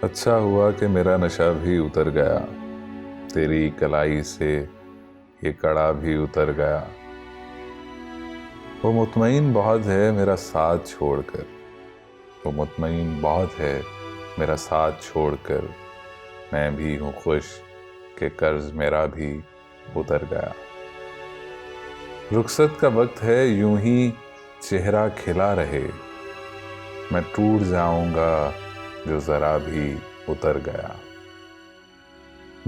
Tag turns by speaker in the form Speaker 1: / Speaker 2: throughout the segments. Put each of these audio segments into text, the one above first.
Speaker 1: अच्छा हुआ कि मेरा नशा भी उतर गया, तेरी कलाई से ये कड़ा भी उतर गया। वो मुतमईन बहुत है मेरा साथ छोड़कर, वो मुतमईन बहुत है मेरा साथ छोड़कर। मैं भी हूँ खुश कि कर्ज मेरा भी उतर गया। रुखसत का वक्त है यूं ही चेहरा खिला रहे, मैं टूट जाऊंगा जो जरा भी उतर गया।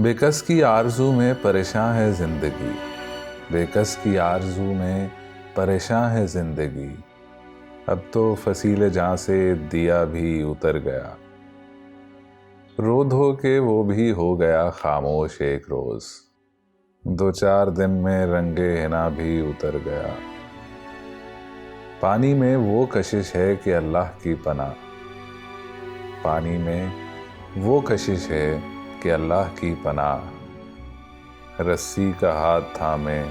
Speaker 1: बेकस की आरज़ू में परेशान है जिंदगी, बेकस की आरज़ू में परेशान है जिंदगी। अब तो फसीले जहाँ से दिया भी उतर गया। रो धो के वो भी हो गया खामोश एक रोज, दो चार दिन में रंगे हिना भी उतर गया। पानी में वो कशिश है कि अल्लाह की पनाह, पानी में वो कशिश है कि अल्लाह की पनाह। रस्सी का हाथ थामे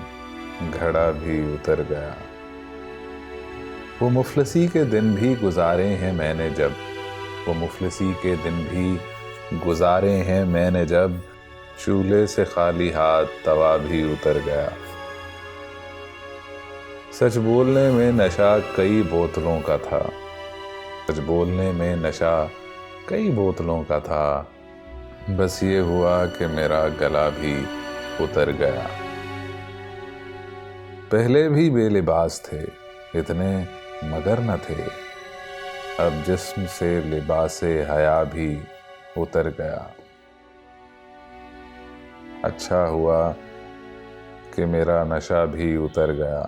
Speaker 1: घड़ा भी उतर गया। वो मुफलसी के दिन भी गुजारे हैं मैंने जब, वो मुफलसी के दिन भी गुजारे हैं मैंने जब, चूल्हे से खाली हाथ तवा भी उतर गया। सच बोलने में नशा कई बोतलों का था, सच बोलने में नशा कई बोतलों का था। बस ये हुआ कि मेरा गला भी उतर गया। पहले भी बेलिबास थे इतने मगर न थे, अब जिस्म से लिबासे हया भी उतर गया। अच्छा हुआ कि मेरा नशा भी उतर गया,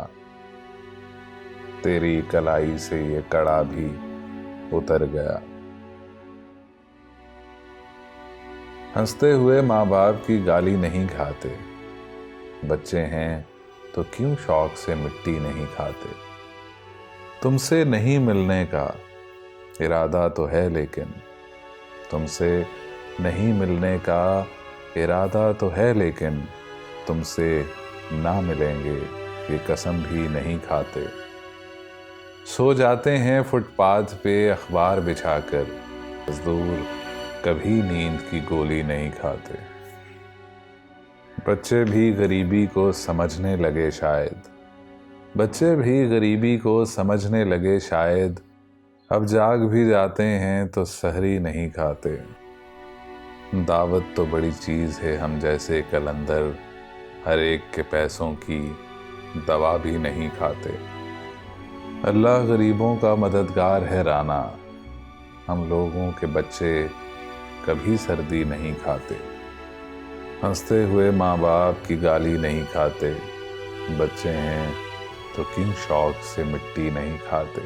Speaker 1: तेरी कलाई से ये कड़ा भी उतर गया। हंसते हुए माँ बाप की गाली नहीं खाते, बच्चे हैं तो क्यों शौक से मिट्टी नहीं खाते। तुमसे नहीं मिलने का इरादा तो है लेकिन, तुमसे नहीं मिलने का इरादा तो है लेकिन, तुमसे ना मिलेंगे ये कसम भी नहीं खाते। सो जाते हैं फुटपाथ पे अखबार बिछाकर, मजदूर कभी नींद की गोली नहीं खाते। बच्चे भी गरीबी को समझने लगे शायद, बच्चे भी गरीबी को समझने लगे शायद। अब जाग भी जाते हैं तो सहरी नहीं खाते। दावत तो बड़ी चीज़ है हम जैसे कलंदर, हर एक के पैसों की दवा भी नहीं खाते। अल्लाह गरीबों का मददगार है राना, हम लोगों के बच्चे कभी सर्दी नहीं खाते। हंसते हुए माँ बाप की गाली नहीं खाते, बच्चे हैं तो क्यों शौक से मिट्टी नहीं खाते।